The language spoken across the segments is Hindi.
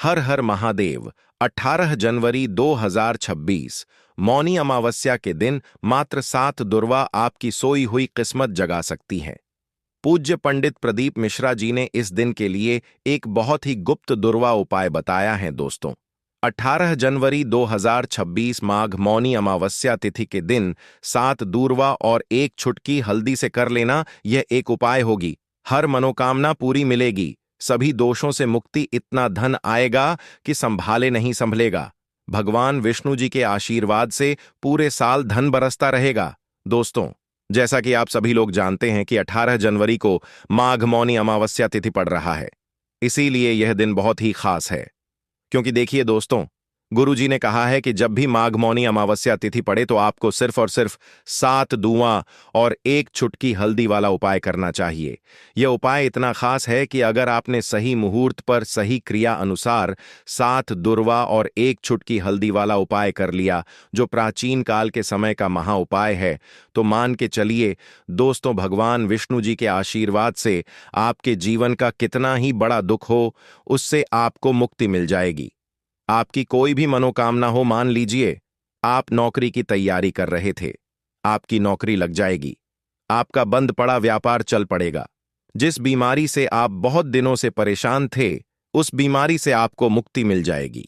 हर हर महादेव। 18 जनवरी 2026 मौनी अमावस्या के दिन मात्र 7 दुर्वा आपकी सोई हुई किस्मत जगा सकती हैं। पूज्य पंडित प्रदीप मिश्रा जी ने इस दिन के लिए एक बहुत ही गुप्त दुर्वा उपाय बताया है दोस्तों। 18 जनवरी 2026 माघ मौनी अमावस्या तिथि के दिन 7 दूरवा और एक छुटकी हल्दी से कर लेना यह एक उपाय होगी। हर मनोकामना पूरी मिलेगी, सभी दोषों से मुक्ति, इतना धन आएगा कि संभाले नहीं संभलेगा। भगवान विष्णु जी के आशीर्वाद से पूरे साल धन बरसता रहेगा। दोस्तों, जैसा कि आप सभी लोग जानते हैं कि 18 जनवरी को माघ मौनी अमावस्या तिथि पड़ रहा है, इसीलिए यह दिन बहुत ही खास है। क्योंकि देखिए दोस्तों, गुरु जी ने कहा है कि जब भी माघ मौनी अमावस्या तिथि पड़े तो आपको सिर्फ और सिर्फ 7 दूआं और एक छुटकी हल्दी वाला उपाय करना चाहिए। यह उपाय इतना खास है कि अगर आपने सही मुहूर्त पर सही क्रिया अनुसार 7 दुर्वा और एक छुटकी हल्दी वाला उपाय कर लिया, जो प्राचीन काल के समय का महा उपाय है, तो मान के चलिए दोस्तों, भगवान विष्णु जी के आशीर्वाद से आपके जीवन का कितना ही बड़ा दुख हो, उससे आपको मुक्ति मिल जाएगी। आपकी कोई भी मनोकामना हो, मान लीजिए आप नौकरी की तैयारी कर रहे थे, आपकी नौकरी लग जाएगी। आपका बंद पड़ा व्यापार चल पड़ेगा। जिस बीमारी से आप बहुत दिनों से परेशान थे, उस बीमारी से आपको मुक्ति मिल जाएगी।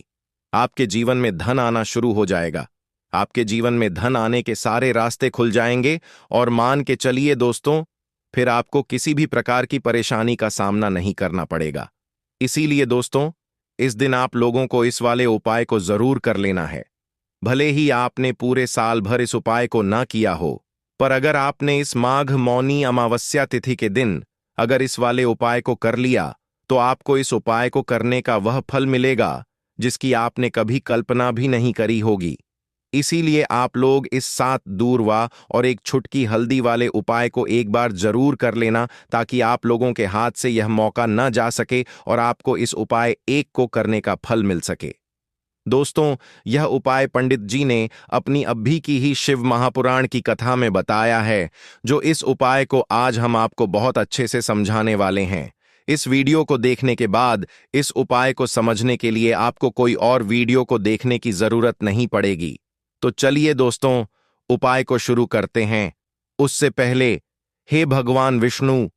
आपके जीवन में धन आना शुरू हो जाएगा। आपके जीवन में धन आने के सारे रास्ते खुल जाएंगे और मान के चलिए दोस्तों, फिर आपको किसी भी प्रकार की परेशानी का सामना नहीं करना पड़ेगा। इसीलिए दोस्तों, इस दिन आप लोगों को इस वाले उपाय को जरूर कर लेना है। भले ही आपने पूरे साल भर इस उपाय को ना किया हो, पर अगर आपने इस माघ मौनी अमावस्या तिथि के दिन अगर इस वाले उपाय को कर लिया, तो आपको इस उपाय को करने का वह फल मिलेगा जिसकी आपने कभी कल्पना भी नहीं करी होगी। इसीलिए आप लोग इस 7 दूरवा और एक छुटकी हल्दी वाले उपाय को एक बार जरूर कर लेना, ताकि आप लोगों के हाथ से यह मौका न जा सके और आपको इस उपाय एक को करने का फल मिल सके। दोस्तों, यह उपाय पंडित जी ने अपनी अभी की ही शिव महापुराण की कथा में बताया है, जो इस उपाय को आज हम आपको बहुत अच्छे से समझाने वाले हैं। इस वीडियो को देखने के बाद इस उपाय को समझने के लिए आपको कोई और वीडियो को देखने की जरूरत नहीं पड़ेगी। तो चलिए दोस्तों, उपाय को शुरू करते हैं। उससे पहले, हे भगवान विष्णु,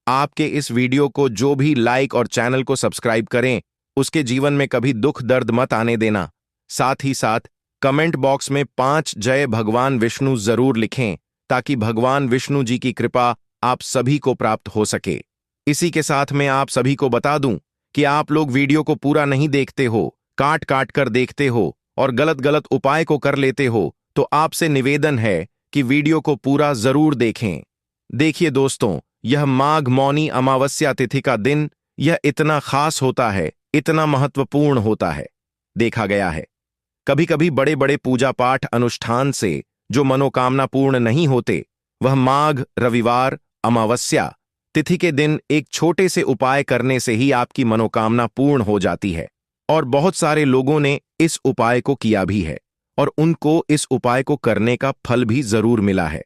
आपके इस वीडियो को जो भी लाइक और चैनल को सब्सक्राइब करें, उसके जीवन में कभी दुख दर्द मत आने देना। साथ ही साथ कमेंट बॉक्स में 5 जय भगवान विष्णु जरूर लिखें, ताकि भगवान विष्णु जी की कृपा आप सभी को प्राप्त हो सके। इसी के साथ मैं आप सभी को बता दूं कि आप लोग वीडियो को पूरा नहीं देखते हो, काट काट कर देखते हो और गलत गलत उपाय को कर लेते हो, तो आपसे निवेदन है कि वीडियो को पूरा जरूर देखें। देखिए दोस्तों, यह माघ मौनी अमावस्या तिथि का दिन यह इतना खास होता है, इतना महत्वपूर्ण होता है। देखा गया है कभी कभी बड़े बड़े पूजा पाठ अनुष्ठान से जो मनोकामना पूर्ण नहीं होते, वह माघ रविवार अमावस्या तिथि के दिन एक छोटे से उपाय करने से ही आपकी मनोकामना पूर्ण हो जाती है। और बहुत सारे लोगों ने इस उपाय को किया भी है और उनको इस उपाय को करने का फल भी जरूर मिला है।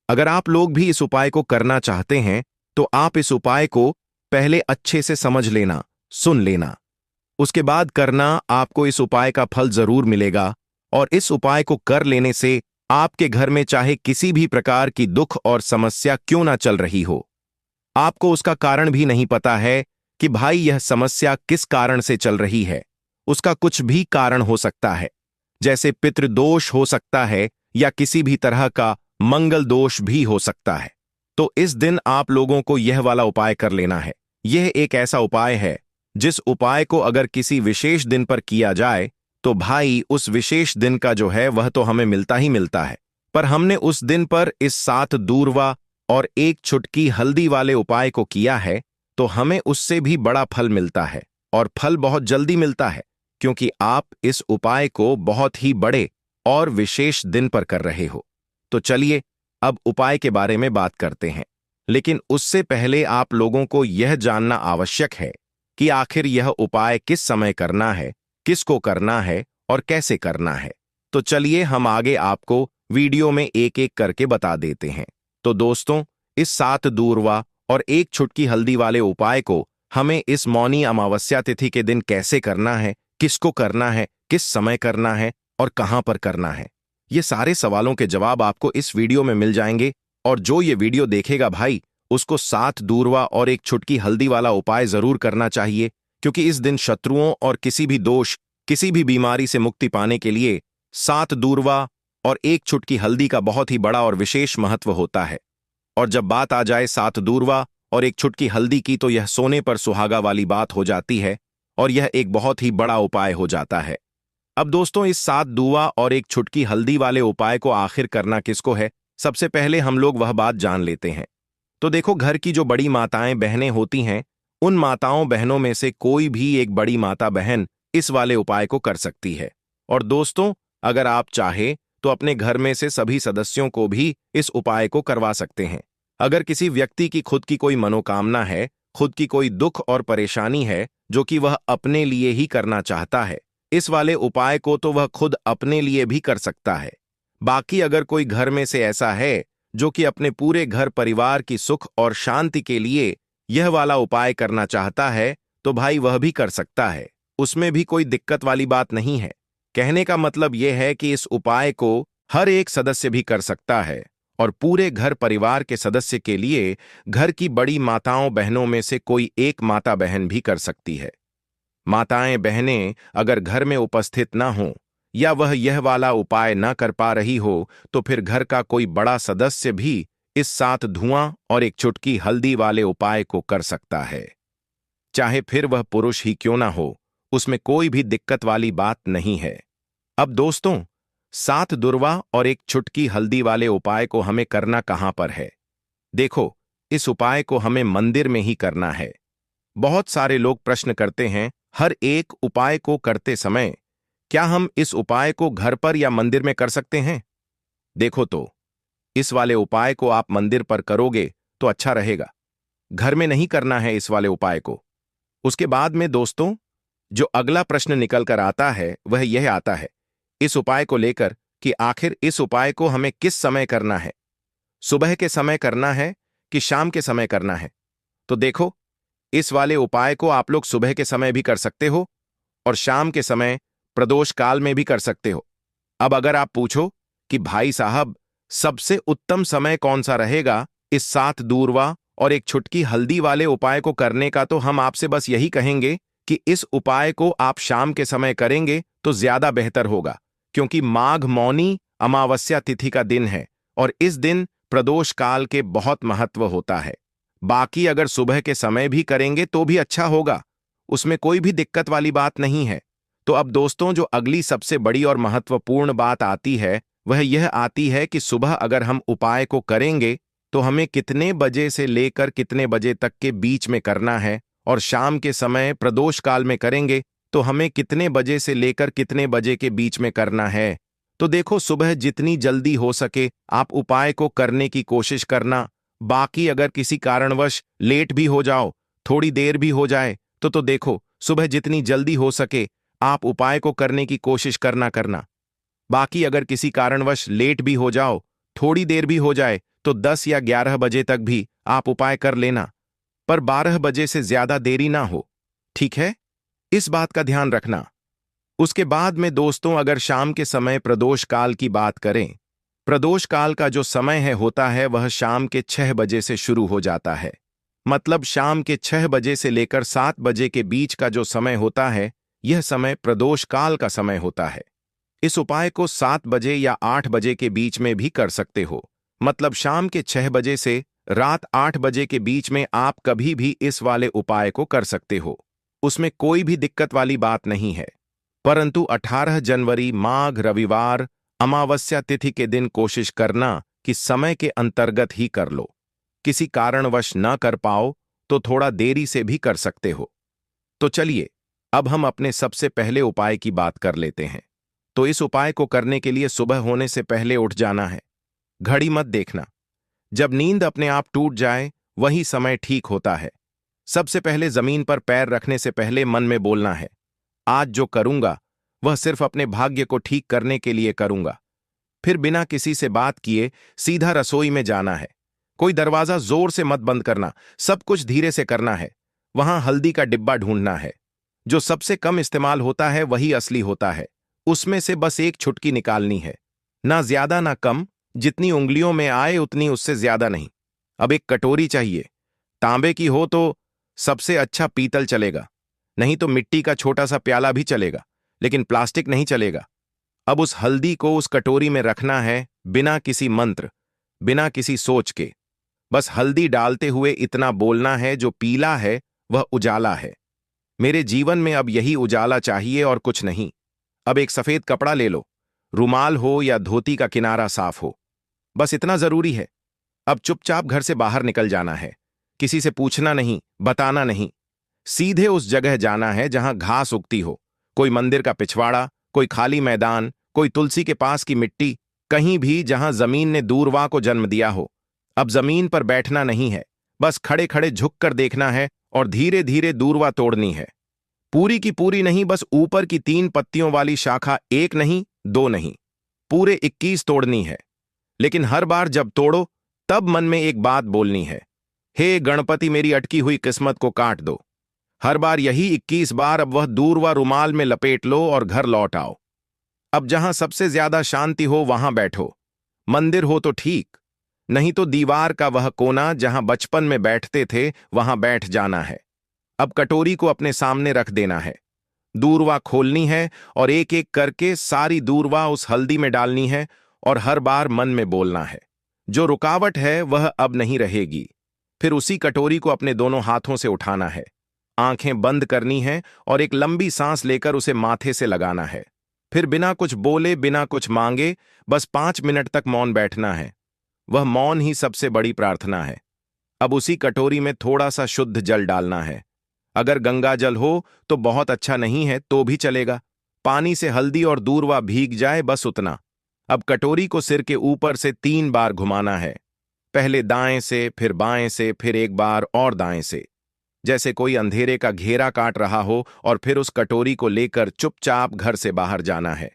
अगर आप लोग भी इस उपाय को करना चाहते हैं, तो आप इस उपाय को पहले अच्छे से समझ लेना, सुन लेना, उसके बाद करना। आपको इस उपाय का फल जरूर मिलेगा और इस उपाय को कर लेने से आपके घर में चाहे किसी भी प्रकार की दुख और समस्या क्यों ना चल रही हो, आपको उसका कारण भी नहीं पता है कि भाई यह समस्या किस कारण से चल रही है, उसका कुछ भी कारण हो सकता है, जैसे पितृदोष हो सकता है या किसी भी तरह का मंगल दोष भी हो सकता है। तो इस दिन आप लोगों को यह वाला उपाय कर लेना है। यह एक ऐसा उपाय है जिस उपाय को अगर किसी विशेष दिन पर किया जाए, तो भाई उस विशेष दिन का जो है वह तो हमें मिलता ही मिलता है। पर हमने उस दिन पर इस 7 दूरवा और एक छुटकी हल्दी वाले उपाय को किया है, तो हमें उससे भी बड़ा फल मिलता है और फल बहुत जल्दी मिलता है, क्योंकि आप इस उपाय को बहुत ही बड़े और विशेष दिन पर कर रहे हो। तो चलिए अब उपाय के बारे में बात करते हैं, लेकिन उससे पहले आप लोगों को यह जानना आवश्यक है कि आखिर यह उपाय किस समय करना है, किसको करना है और कैसे करना है। तो चलिए हम आगे आपको वीडियो में एक एक करके बता देते हैं। तो दोस्तों, इस 7 दूरवा और एक छुटकी हल्दी वाले उपाय को हमें इस मौनी अमावस्या तिथि के दिन कैसे करना है, किसको करना है, किस समय करना है और कहां पर करना है, ये सारे सवालों के जवाब आपको इस वीडियो में मिल जाएंगे। और जो ये वीडियो देखेगा भाई, उसको 7 दूर्वा और एक चुटकी हल्दी वाला उपाय जरूर करना चाहिए, क्योंकि इस दिन शत्रुओं और किसी भी दोष, किसी भी बीमारी से मुक्ति पाने के लिए 7 दूर्वा और एक चुटकी हल्दी का बहुत ही बड़ा और विशेष महत्व होता है। और जब बात आ जाए 7 दूर्वा और एक चुटकी हल्दी की, तो यह सोने पर सुहागा वाली बात हो जाती है और यह एक बहुत ही बड़ा उपाय हो जाता है। अब दोस्तों, इस 7 दूर्वा और एक चुटकी हल्दी वाले उपाय को आखिर करना किसको है, सबसे पहले हम लोग वह बात जान लेते हैं। तो देखो, घर की जो बड़ी माताएं बहनें होती हैं, उन माताओं बहनों में से कोई भी एक बड़ी माता बहन इस वाले उपाय को कर सकती है। और दोस्तों, अगर आप चाहे तो अपने घर में से सभी सदस्यों को भी इस उपाय को करवा सकते हैं। अगर किसी व्यक्ति की खुद की कोई मनोकामना है, खुद की कोई दुख और परेशानी है जो कि वह अपने लिए ही करना चाहता है, इस वाले उपाय को तो वह खुद अपने लिए भी कर सकता है। बाकी अगर कोई घर में से ऐसा है जो कि अपने पूरे घर परिवार की सुख और शांति के लिए यह वाला उपाय करना चाहता है, तो भाई वह भी कर सकता है, उसमें भी कोई दिक्कत वाली बात नहीं है। कहने का मतलब यह है कि इस उपाय को हर एक सदस्य भी कर सकता है और पूरे घर परिवार के सदस्य के लिए घर की बड़ी माताओं बहनों में से कोई एक माता बहन भी कर सकती है। माताएं बहनें अगर घर में उपस्थित ना हो या वह यह वाला उपाय ना कर पा रही हो, तो फिर घर का कोई बड़ा सदस्य भी इस 7 धुआं और एक चुटकी हल्दी वाले उपाय को कर सकता है। चाहे फिर वह पुरुष ही क्यों ना हो, उसमें कोई भी दिक्कत वाली बात नहीं है। अब दोस्तों, 7 दुर्वा और एक चुटकी हल्दी वाले उपाय को हमें करना कहां पर है? देखो, इस उपाय को हमें मंदिर में ही करना है। बहुत सारे लोग प्रश्न करते हैं, हर एक उपाय को करते समय क्या हम इस उपाय को घर पर या मंदिर में कर सकते हैं? देखो तो, इस वाले उपाय को आप मंदिर पर करोगे तो अच्छा रहेगा, घर में नहीं करना है इस वाले उपाय को। उसके बाद में दोस्तों, जो अगला प्रश्न निकल कर आता है वह यह आता है इस उपाय को लेकर कि आखिर इस उपाय को हमें किस समय करना है, सुबह के समय करना है कि शाम के समय करना है? तो देखो, इस वाले उपाय को आप लोग सुबह के समय भी कर सकते हो और शाम के समय प्रदोष काल में भी कर सकते हो। अब अगर आप पूछो कि भाई साहब, सबसे उत्तम समय कौन सा रहेगा इस 7 दूर्वा और एक चुटकी हल्दी वाले उपाय को करने का, तो हम आपसे बस यही कहेंगे कि इस उपाय को आप शाम के समय करेंगे तो ज्यादा बेहतर होगा, क्योंकि माघ मौनी अमावस्या तिथि का दिन है और इस दिन प्रदोष काल के बहुत महत्व होता है। बाकी अगर सुबह के समय भी करेंगे तो भी अच्छा होगा, उसमें कोई भी दिक्कत वाली बात नहीं है। तो अब दोस्तों, जो अगली सबसे बड़ी और महत्वपूर्ण बात आती है वह यह आती है कि सुबह अगर हम उपाय को करेंगे तो हमें कितने बजे से लेकर कितने बजे तक के बीच में करना है, और शाम के समय प्रदोष काल में करेंगे तो हमें कितने बजे से लेकर कितने बजे के बीच में करना है। तो देखो, सुबह जितनी जल्दी हो सके आप उपाय को करने की कोशिश करना। बाकी अगर किसी कारणवश लेट भी हो जाओ, थोड़ी देर भी हो जाए, तो देखो, सुबह जितनी जल्दी हो सके आप उपाय को करने की कोशिश करना। बाकी अगर किसी कारणवश लेट भी हो जाओ, थोड़ी देर भी हो जाए, तो 10 या 11 बजे तक भी आप उपाय कर लेना, पर 12 बजे से ज्यादा देरी ना हो, ठीक है? इस बात का ध्यान रखना। उसके बाद में दोस्तों, अगर शाम के समय प्रदोष काल की बात करें, प्रदोष काल का जो समय है होता है वह शाम के 6 बजे से शुरू हो जाता है। मतलब शाम के 6 बजे से लेकर 7 बजे के बीच का जो समय होता है, यह समय प्रदोष काल का समय होता है। इस उपाय को 7 बजे या 8 बजे के बीच में भी कर सकते हो। मतलब शाम के 6 बजे से रात 8 बजे के बीच में आप कभी भी इस वाले उपाय को कर सकते हो, उसमें कोई भी दिक्कत वाली बात नहीं है। परंतु 18 जनवरी माघ रविवार अमावस्या तिथि के दिन कोशिश करना कि समय के अंतर्गत ही कर लो। किसी कारणवश न कर पाओ तो थोड़ा देरी से भी कर सकते हो। तो चलिए, अब हम अपने सबसे पहले उपाय की बात कर लेते हैं। तो इस उपाय को करने के लिए सुबह होने से पहले उठ जाना है, घड़ी मत देखना। जब नींद अपने आप टूट जाए वही समय ठीक होता है। सबसे पहले जमीन पर पैर रखने से पहले मन में बोलना है, आज जो करूंगा वह सिर्फ अपने भाग्य को ठीक करने के लिए करूंगा। फिर बिना किसी से बात किए सीधा रसोई में जाना है। कोई दरवाजा जोर से मत बंद करना, सब कुछ धीरे से करना है। वहां हल्दी का डिब्बा ढूंढना है। जो सबसे कम इस्तेमाल होता है वही असली होता है। उसमें से बस एक छुटकी निकालनी है। ना ज्यादा ना कम, जितनी उंगलियों में आए उतनी, उससे ज्यादा नहीं। अब एक कटोरी चाहिए। तांबे की हो तो सबसे अच्छा, पीतल चलेगा, नहीं तो मिट्टी का छोटा सा प्याला भी चलेगा, लेकिन प्लास्टिक नहीं चलेगा। अब उस हल्दी को उस कटोरी में रखना है, बिना किसी मंत्र, बिना किसी सोच के। बस हल्दी डालते हुए इतना बोलना है, जो पीला है वह उजाला है। मेरे जीवन में अब यही उजाला चाहिए और कुछ नहीं। अब एक सफेद कपड़ा ले लो, रुमाल हो या धोती का किनारा साफ हो, बस इतना जरूरी है। अब चुपचाप घर से बाहर निकल जाना है। किसी से पूछना नहीं, बताना नहीं। सीधे उस जगह जाना है जहां घास उगती हो, कोई मंदिर का पिछवाड़ा, कोई खाली मैदान, कोई तुलसी के पास की मिट्टी, कहीं भी जहां जमीन ने दूरवा को जन्म दिया हो। अब जमीन पर बैठना नहीं है, बस खड़े खड़े झुक कर देखना है और धीरे धीरे दूरवा तोड़नी है। पूरी की पूरी नहीं, बस ऊपर की 3 पत्तियों वाली शाखा, एक नहीं, 2 नहीं, पूरे 21 तोड़नी है। लेकिन हर बार जब तोड़ो तब मन में एक बात बोलनी है, हे गणपति, मेरी अटकी हुई किस्मत को काट दो। हर बार यही 21 बार। अब वह दूरवा रुमाल में लपेट लो और घर लौट आओ। अब जहां सबसे ज्यादा शांति हो वहां बैठो। मंदिर हो तो ठीक, नहीं तो दीवार का वह कोना जहां बचपन में बैठते थे वहां बैठ जाना है। अब कटोरी को अपने सामने रख देना है, दूरवा खोलनी है और एक एक करके सारी दूरवा उस हल्दी में डालनी है और हर बार मन में बोलना है, जो रुकावट है वह अब नहीं रहेगी। फिर उसी कटोरी को अपने दोनों हाथों से उठाना है, आंखें बंद करनी है और एक लंबी सांस लेकर उसे माथे से लगाना है। फिर बिना कुछ बोले, बिना कुछ मांगे, बस 5 मिनट तक मौन बैठना है। वह मौन ही सबसे बड़ी प्रार्थना है। अब उसी कटोरी में थोड़ा सा शुद्ध जल डालना है। अगर गंगा जल हो तो बहुत अच्छा, नहीं है तो भी चलेगा। पानी से हल्दी और दूरवा भीग जाए, बस उतना। अब कटोरी को सिर के ऊपर से 3 बार घुमाना है, पहले दाएं से, फिर बाएं से, फिर एक बार और दाएं से, जैसे कोई अंधेरे का घेरा काट रहा हो। और फिर उस कटोरी को लेकर चुपचाप घर से बाहर जाना है।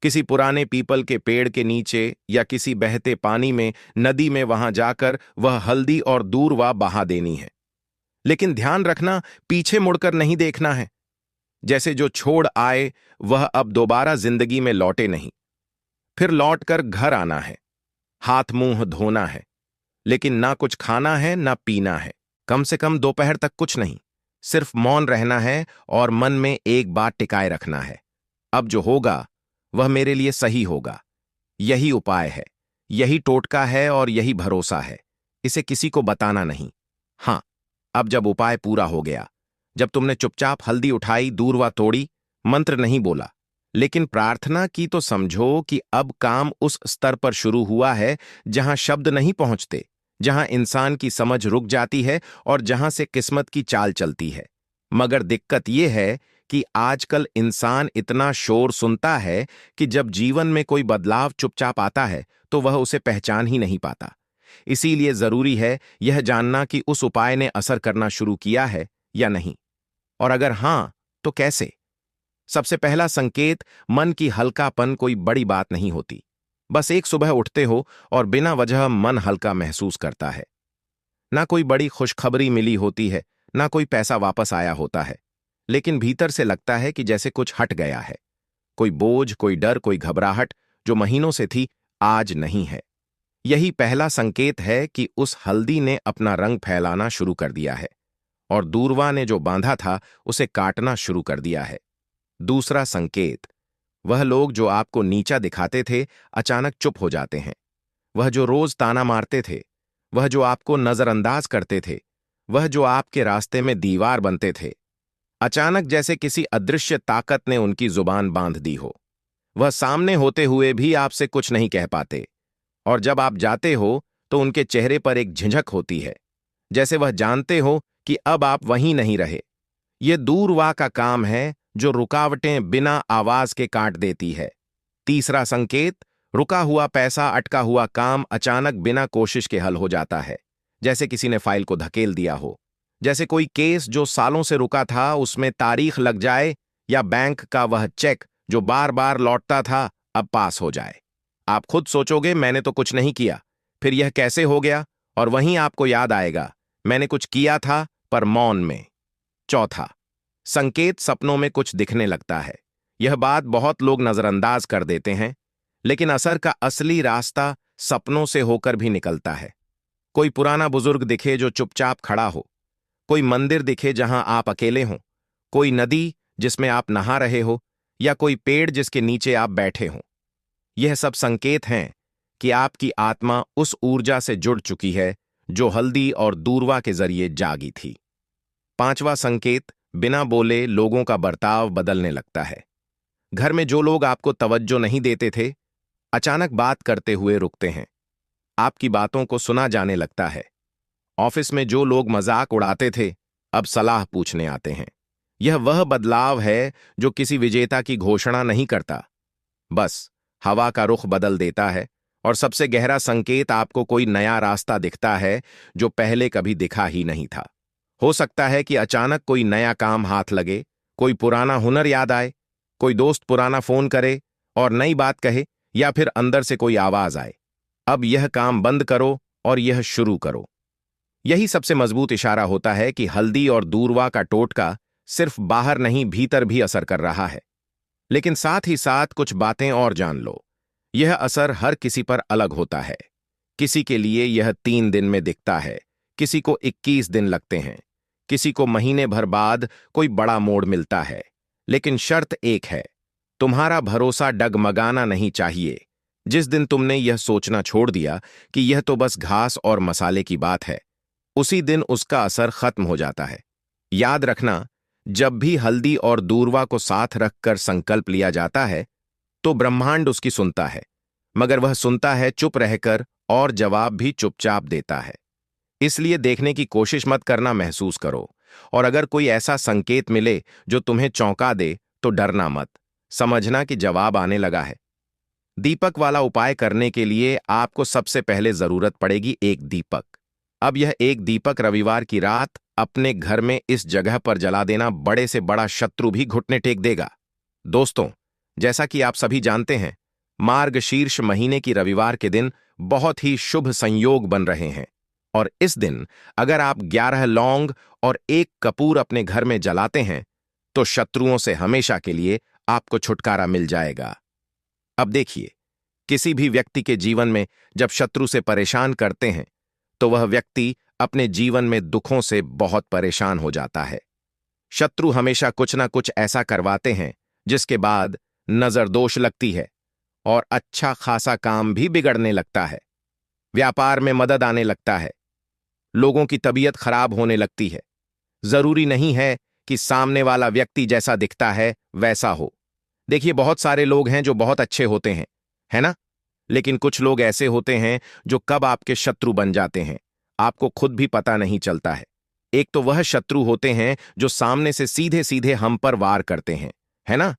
किसी पुराने पीपल के पेड़ के नीचे या किसी बहते पानी में, नदी में, वहां जाकर वह हल्दी और दूरवा बहा देनी है। लेकिन ध्यान रखना, पीछे मुड़कर नहीं देखना है। जैसे जो छोड़ आए वह अब दोबारा जिंदगी में लौटे नहीं। फिर लौटकर घर आना है, हाथ मुंह धोना है, लेकिन ना कुछ खाना है ना पीना है। कम से कम दोपहर तक कुछ नहीं, सिर्फ मौन रहना है और मन में एक बात टिकाए रखना है, अब जो होगा वह मेरे लिए सही होगा। यही उपाय है, यही टोटका है और यही भरोसा है। इसे किसी को बताना नहीं। हां, अब जब उपाय पूरा हो गया, जब तुमने चुपचाप हल्दी उठाई, दूरवा तोड़ी, मंत्र नहीं बोला, लेकिन प्रार्थना की, तो समझो कि अब काम उस स्तर पर शुरू हुआ है जहां शब्द नहीं पहुंचते, जहां इंसान की समझ रुक जाती है और जहां से किस्मत की चाल चलती है। मगर दिक्कत यह है कि आजकल इंसान इतना शोर सुनता है कि जब जीवन में कोई बदलाव चुपचाप आता है तो वह उसे पहचान ही नहीं पाता। इसीलिए जरूरी है यह जानना कि उस उपाय ने असर करना शुरू किया है या नहीं, और अगर हां तो कैसे। सबसे पहला संकेत, मन की हल्कापन। कोई बड़ी बात नहीं होती, बस एक सुबह उठते हो और बिना वजह मन हल्का महसूस करता है। ना कोई बड़ी खुशखबरी मिली होती है, ना कोई पैसा वापस आया होता है, लेकिन भीतर से लगता है कि जैसे कुछ हट गया है। कोई बोझ, कोई डर, कोई घबराहट जो महीनों से थी, आज नहीं है। यही पहला संकेत है कि उस हल्दी ने अपना रंग फैलाना शुरू कर दिया है और दूरवा ने जो बांधा था उसे काटना शुरू कर दिया है। दूसरा संकेत, वह लोग जो आपको नीचा दिखाते थे अचानक चुप हो जाते हैं। वह जो रोज ताना मारते थे, वह जो आपको नजरअंदाज करते थे, वह जो आपके रास्ते में दीवार बनते थे, अचानक जैसे किसी अदृश्य ताकत ने उनकी जुबान बांध दी हो। वह सामने होते हुए भी आपसे कुछ नहीं कह पाते, और जब आप जाते हो तो उनके चेहरे पर एक झिझक होती है, जैसे वह जानते हो कि अब आप वहीं नहीं रहे। यह दूरवा का काम है जो रुकावटें बिना आवाज के काट देती है। तीसरा संकेत, रुका हुआ पैसा, अटका हुआ काम अचानक बिना कोशिश के हल हो जाता है, जैसे किसी ने फाइल को धकेल दिया हो, जैसे कोई केस जो सालों से रुका था उसमें तारीख लग जाए, या बैंक का वह चेक जो बार बार लौटता था अब पास हो जाए। आप खुद सोचोगे मैंने तो कुछ नहीं किया, फिर यह कैसे हो गया, और वहीं आपको याद आएगा मैंने कुछ किया था, पर मौन में। चौथा, संकेत सपनों में कुछ दिखने लगता है। यह बात बहुत लोग नजरअंदाज कर देते हैं, लेकिन असर का असली रास्ता सपनों से होकर भी निकलता है। कोई पुराना बुजुर्ग दिखे जो चुपचाप खड़ा हो, कोई मंदिर दिखे जहां आप अकेले हों, कोई नदी जिसमें आप नहा रहे हो, या कोई पेड़ जिसके नीचे आप बैठे हों। यह सब संकेत हैं कि आपकी आत्मा उस ऊर्जा से जुड़ चुकी है जो हल्दी और दूरवा के जरिए जागी थी। पांचवा संकेत, बिना बोले लोगों का बर्ताव बदलने लगता है। घर में जो लोग आपको तवज्जो नहीं देते थे, अचानक बात करते हुए रुकते हैं। आपकी बातों को सुना जाने लगता है। ऑफिस में जो लोग मजाक उड़ाते थे, अब सलाह पूछने आते हैं। यह वह बदलाव है जो किसी विजेता की घोषणा नहीं करता, बस हवा का रुख बदल देता है। और सबसे गहरा संकेत, आपको कोई नया रास्ता दिखता है जो पहले कभी दिखा ही नहीं था। हो सकता है कि अचानक कोई नया काम हाथ लगे, कोई पुराना हुनर याद आए, कोई दोस्त पुराना फोन करे और नई बात कहे, या फिर अंदर से कोई आवाज आए, अब यह काम बंद करो और यह शुरू करो। यही सबसे मजबूत इशारा होता है कि हल्दी और दूरवा का टोटका सिर्फ बाहर नहीं, भीतर भी असर कर रहा है। लेकिन साथ ही साथ कुछ बातें और जान लो। यह असर हर किसी पर अलग होता है। किसी के लिए यह 3 दिन में दिखता है, किसी को 21 दिन लगते हैं, किसी को महीने भर बाद कोई बड़ा मोड़ मिलता है। लेकिन शर्त एक है, तुम्हारा भरोसा डगमगाना नहीं चाहिए। जिस दिन तुमने यह सोचना छोड़ दिया कि यह तो बस घास और मसाले की बात है, उसी दिन उसका असर खत्म हो जाता है। याद रखना, जब भी हल्दी और दूरवा को साथ रखकर संकल्प लिया जाता है, तो ब्रह्मांड उसकी सुनता है, मगर वह सुनता है चुप रहकर और जवाब भी चुपचाप देता है। इसलिए देखने की कोशिश मत करना, महसूस करो। और अगर कोई ऐसा संकेत मिले जो तुम्हें चौंका दे, तो डरना मत, समझना कि जवाब आने लगा है। दीपक वाला उपाय करने के लिए आपको सबसे पहले जरूरत पड़ेगी एक दीपक। अब यह एक दीपक रविवार की रात अपने घर में इस जगह पर जला देना, बड़े से बड़ा शत्रु भी घुटने टेक देगा। दोस्तों, जैसा कि आप सभी जानते हैं, मार्गशीर्ष महीने की रविवार के दिन बहुत ही शुभ संयोग बन रहे हैं। और इस दिन अगर आप 11 लौंग और 1 कपूर अपने घर में जलाते हैं, तो शत्रुओं से हमेशा के लिए आपको छुटकारा मिल जाएगा। अब देखिए, किसी भी व्यक्ति के जीवन में जब शत्रु से परेशान करते हैं, तो वह व्यक्ति अपने जीवन में दुखों से बहुत परेशान हो जाता है। शत्रु हमेशा कुछ ना कुछ ऐसा करवाते हैं जिसके बाद नजर दोष लगती है और अच्छा खासा काम भी बिगड़ने लगता है। व्यापार में मदद आने लगता है, लोगों की तबीयत खराब होने लगती है। जरूरी नहीं है कि सामने वाला व्यक्ति जैसा दिखता है वैसा हो। देखिए, बहुत सारे लोग हैं जो बहुत अच्छे होते हैं, है ना? लेकिन कुछ लोग ऐसे होते हैं जो कब आपके शत्रु बन जाते हैं, आपको खुद भी पता नहीं चलता है। एक तो वह शत्रु होते हैं जो सामने से सीधे सीधे हम पर वार करते हैं, है ना?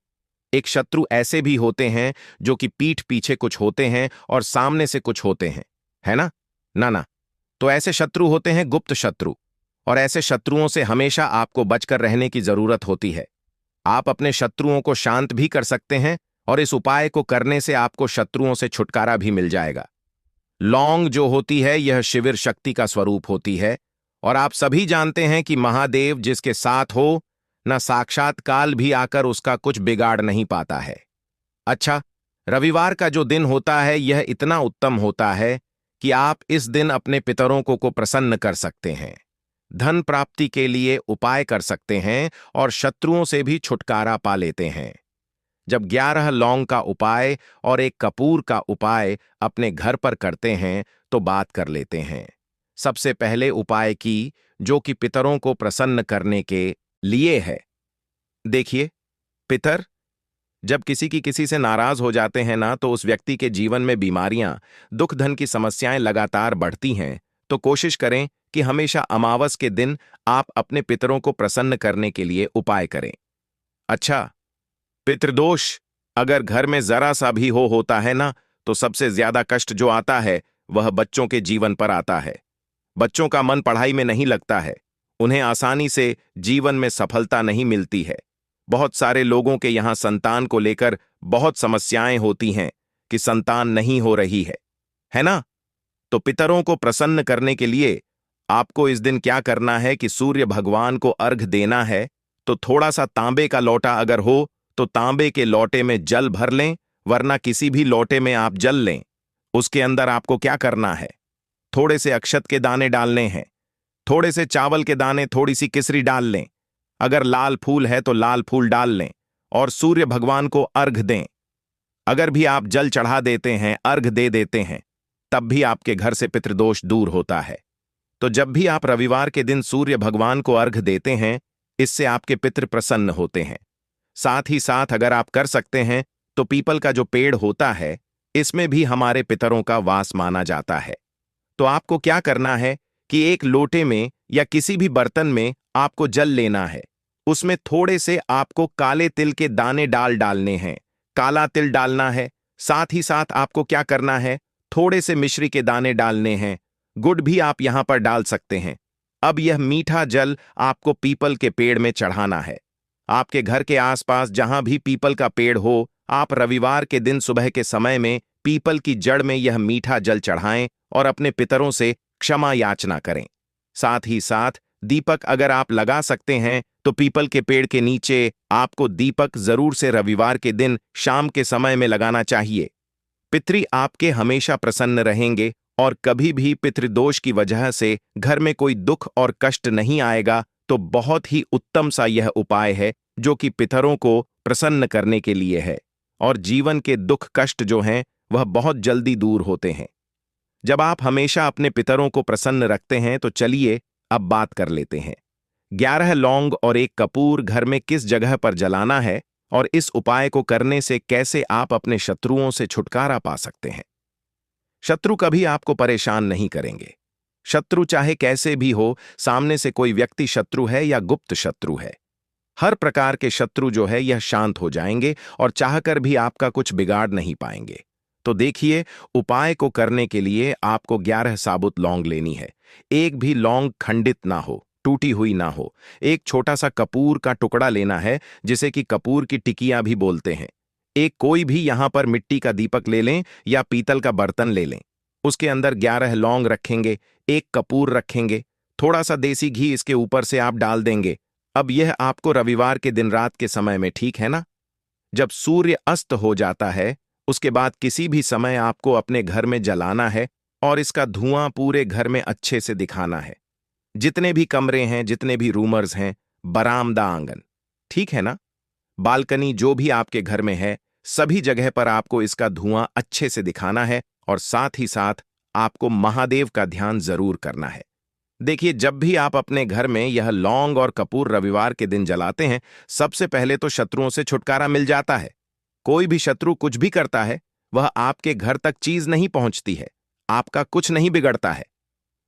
एक शत्रु ऐसे भी होते हैं जो कि पीठ पीछे कुछ होते हैं और सामने से कुछ होते हैं, है ना? ना ना। तो ऐसे शत्रु होते हैं गुप्त शत्रु, और ऐसे शत्रुओं से हमेशा आपको बचकर रहने की जरूरत होती है। आप अपने शत्रुओं को शांत भी कर सकते हैं, और इस उपाय को करने से आपको शत्रुओं से छुटकारा भी मिल जाएगा। लौंग जो होती है, यह शिविर शक्ति का स्वरूप होती है, और आप सभी जानते हैं कि महादेव जिसके साथ हो, न साक्षात काल भी आकर उसका कुछ बिगाड़ नहीं पाता है। अच्छा, रविवार का जो दिन होता है, यह इतना उत्तम होता है कि आप इस दिन अपने पितरों को प्रसन्न कर सकते हैं, धन प्राप्ति के लिए उपाय कर सकते हैं और शत्रुओं से भी छुटकारा पा लेते हैं। जब 11 लौंग का उपाय और 1 कपूर का उपाय अपने घर पर करते हैं, तो बात कर लेते हैं। सबसे पहले उपाय की, जो कि पितरों को प्रसन्न करने के लिए है। देखिए, पितर जब किसी से नाराज हो जाते हैं ना, तो उस व्यक्ति के जीवन में बीमारियां, दुख, धन की समस्याएं लगातार बढ़ती हैं। तो कोशिश करें कि हमेशा अमावस के दिन आप अपने पितरों को प्रसन्न करने के लिए उपाय करें। अच्छा, पितृदोष अगर घर में जरा सा भी होता है ना, तो सबसे ज्यादा कष्ट जो आता है वह बच्चों के जीवन पर आता है। बच्चों का मन पढ़ाई में नहीं लगता है, उन्हें आसानी से जीवन में सफलता नहीं मिलती है। बहुत सारे लोगों के यहां संतान को लेकर बहुत समस्याएं होती हैं कि संतान नहीं हो रही है ना? तो पितरों को प्रसन्न करने के लिए आपको इस दिन क्या करना है कि सूर्य भगवान को अर्घ देना है, तो थोड़ा सा तांबे का लोटा अगर हो तो तांबे के लोटे में जल भर लें, वरना किसी भी लोटे में आप जल लें। उसके अंदर आपको क्या करना है, थोड़े से अक्षत के दाने डालने हैं, थोड़े से चावल के दाने, थोड़ी सी किसरी डाल लें, अगर लाल फूल है तो लाल फूल डाल लें और सूर्य भगवान को अर्घ दें। अगर भी आप जल चढ़ा देते हैं, अर्घ दे देते हैं, तब भी आपके घर से पितृदोष दूर होता है। तो जब भी आप रविवार के दिन सूर्य भगवान को अर्घ देते हैं, इससे आपके पितृ प्रसन्न होते हैं। साथ ही साथ अगर आप कर सकते हैं तो पीपल का जो पेड़ होता है, इसमें भी हमारे पितरों का वास माना जाता है। तो आपको क्या करना है कि एक लोटे में या किसी भी बर्तन में आपको जल लेना है, उसमें थोड़े से आपको काले तिल के दाने डालने हैं, काला तिल डालना है। साथ ही साथ आपको क्या करना है, थोड़े से मिश्री के दाने डालने हैं, गुड़ भी आप यहां पर डाल सकते हैं। अब यह मीठा जल आपको पीपल के पेड़ में चढ़ाना है। आपके घर के आसपास जहां भी पीपल का पेड़ हो, आप रविवार के दिन सुबह के समय में पीपल की जड़ में यह मीठा जल चढ़ाएं और अपने पितरों से क्षमा याचना करें। साथ ही साथ दीपक अगर आप लगा सकते हैं तो पीपल के पेड़ के नीचे आपको दीपक जरूर से रविवार के दिन शाम के समय में लगाना चाहिए। पितृ आपके हमेशा प्रसन्न रहेंगे और कभी भी पितृदोष की वजह से घर में कोई दुख और कष्ट नहीं आएगा। तो बहुत ही उत्तम सा यह उपाय है जो कि पितरों को प्रसन्न करने के लिए है, और जीवन के दुख कष्ट जो हैं वह बहुत जल्दी दूर होते हैं जब आप हमेशा अपने पितरों को प्रसन्न रखते हैं। तो चलिए अब बात कर लेते हैं 11 लौंग और 1 कपूर घर में किस जगह पर जलाना है और इस उपाय को करने से कैसे आप अपने शत्रुओं से छुटकारा पा सकते हैं। शत्रु कभी आपको परेशान नहीं करेंगे। शत्रु चाहे कैसे भी हो, सामने से कोई व्यक्ति शत्रु है या गुप्त शत्रु है, हर प्रकार के शत्रु जो है यह शांत हो जाएंगे और चाहकर भी आपका कुछ बिगाड़ नहीं पाएंगे। तो देखिए, उपाय को करने के लिए आपको 11 साबुत लौंग लेनी है। एक भी लौंग खंडित ना हो, टूटी हुई ना हो। एक छोटा सा कपूर का टुकड़ा लेना है, जिसे कि कपूर की टिकिया भी बोलते हैं। एक कोई भी यहां पर मिट्टी का दीपक ले लें या पीतल का बर्तन ले लें। उसके अंदर 11 लौंग रखेंगे, 1 कपूर रखेंगे, थोड़ा सा देसी घी इसके ऊपर से आप डाल देंगे। अब यह आपको रविवार के दिन रात के समय में, ठीक है ना, जब सूर्य अस्त हो जाता है, उसके बाद किसी भी समय आपको अपने घर में जलाना है और इसका धुआं पूरे घर में अच्छे से दिखाना है। जितने भी कमरे हैं, जितने भी रूमर्स हैं, बरामदा, आंगन, ठीक है ना, बालकनी, जो भी आपके घर में है, सभी जगह पर आपको इसका धुआं अच्छे से दिखाना है। और साथ ही साथ आपको महादेव का ध्यान जरूर करना है। देखिए, जब भी आप अपने घर में यह लौंग और कपूर रविवार के दिन जलाते हैं, सबसे पहले तो शत्रुओं से छुटकारा मिल जाता है। कोई भी शत्रु कुछ भी करता है, वह आपके घर तक चीज नहीं पहुंचती है, आपका कुछ नहीं बिगड़ता है।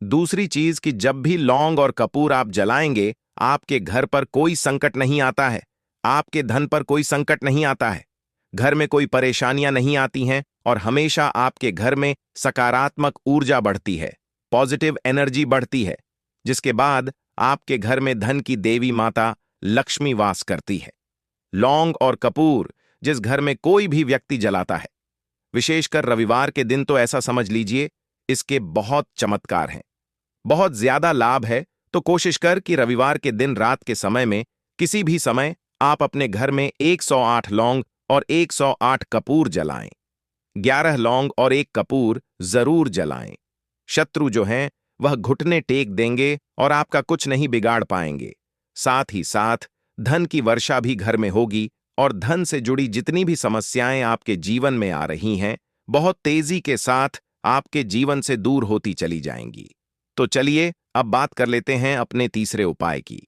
दूसरी चीज कि जब भी लौंग और कपूर आप जलाएंगे, आपके घर पर कोई संकट नहीं आता है, आपके धन पर कोई संकट नहीं आता है, घर में कोई परेशानियां नहीं आती हैं और हमेशा आपके घर में सकारात्मक ऊर्जा बढ़ती है, पॉजिटिव एनर्जी बढ़ती है, जिसके बाद आपके घर में धन की देवी माता लक्ष्मी वास करती है। लौंग और कपूर जिस घर में कोई भी व्यक्ति जलाता है, विशेषकर रविवार के दिन, तो ऐसा समझ लीजिए इसके बहुत चमत्कार हैं, बहुत ज्यादा लाभ है। तो कोशिश कर कि रविवार के दिन रात के समय में किसी भी समय आप अपने घर में 108 लौंग और 108 कपूर जलाएं। 11 लौंग और 1 कपूर जरूर जलाएं। शत्रु जो हैं वह घुटने टेक देंगे और आपका कुछ नहीं बिगाड़ पाएंगे। साथ ही साथ धन की वर्षा भी घर में होगी और धन से जुड़ी जितनी भी समस्याएं आपके जीवन में आ रही हैं, बहुत तेजी के साथ आपके जीवन से दूर होती चली जाएंगी। तो चलिए अब बात कर लेते हैं अपने तीसरे उपाय की।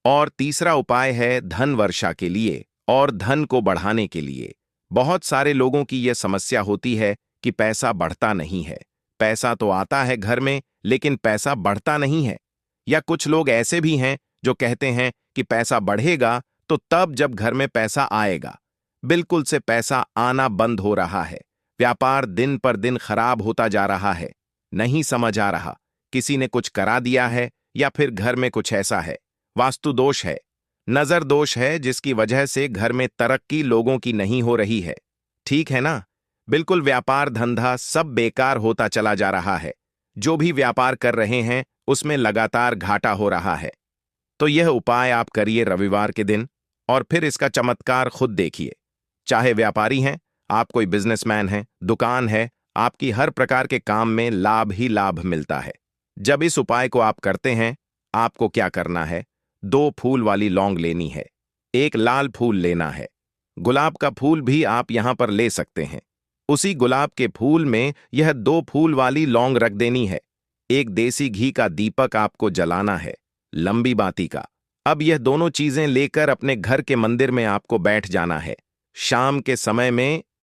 और तीसरा उपाय है धन वर्षा के लिए और धन को बढ़ाने के लिए। बहुत सारे लोगों की यह समस्या होती है कि पैसा बढ़ता नहीं है। पैसा तो आता है घर में, लेकिन पैसा बढ़ता नहीं है। या कुछ लोग ऐसे भी हैं जो कहते हैं कि पैसा बढ़ेगा तो तब जब घर में पैसा आएगा। बिल्कुल से पैसा आना बंद हो रहा है। व्यापार दिन पर दिन खराब होता जा रहा है। नहीं समझ आ रहा, किसी ने कुछ करा दिया है या फिर घर में कुछ ऐसा है, वास्तु दोष है, नजर दोष है, जिसकी वजह से घर में तरक्की लोगों की नहीं हो रही है। ठीक है ना, बिल्कुल व्यापार धंधा सब बेकार होता चला जा रहा है। जो भी व्यापार कर रहे हैं उसमें लगातार घाटा हो रहा है। तो यह उपाय आप करिए रविवार के दिन और फिर इसका चमत्कार खुद देखिए। चाहे व्यापारी हैं, आप कोई बिजनेसमैन हैं, दुकान है, आपकी हर प्रकार के काम में लाभ ही लाभ मिलता है। जब इस उपाय को आप करते हैं, आपको क्या करना है? 2 फूल वाली लौंग लेनी है, एक लाल फूल लेना है, गुलाब का फूल भी आप यहां पर ले सकते हैं। उसी गुलाब के फूल में यह 2 फूल वाली लौंग रख देनी है। एक देसी घी का दीपक आपको जलाना है, लंबी बाती का। अब यह दोनों चीजें लेकर अपने घर के मंदिर में आपको बैठ जाना है। शाम के समय में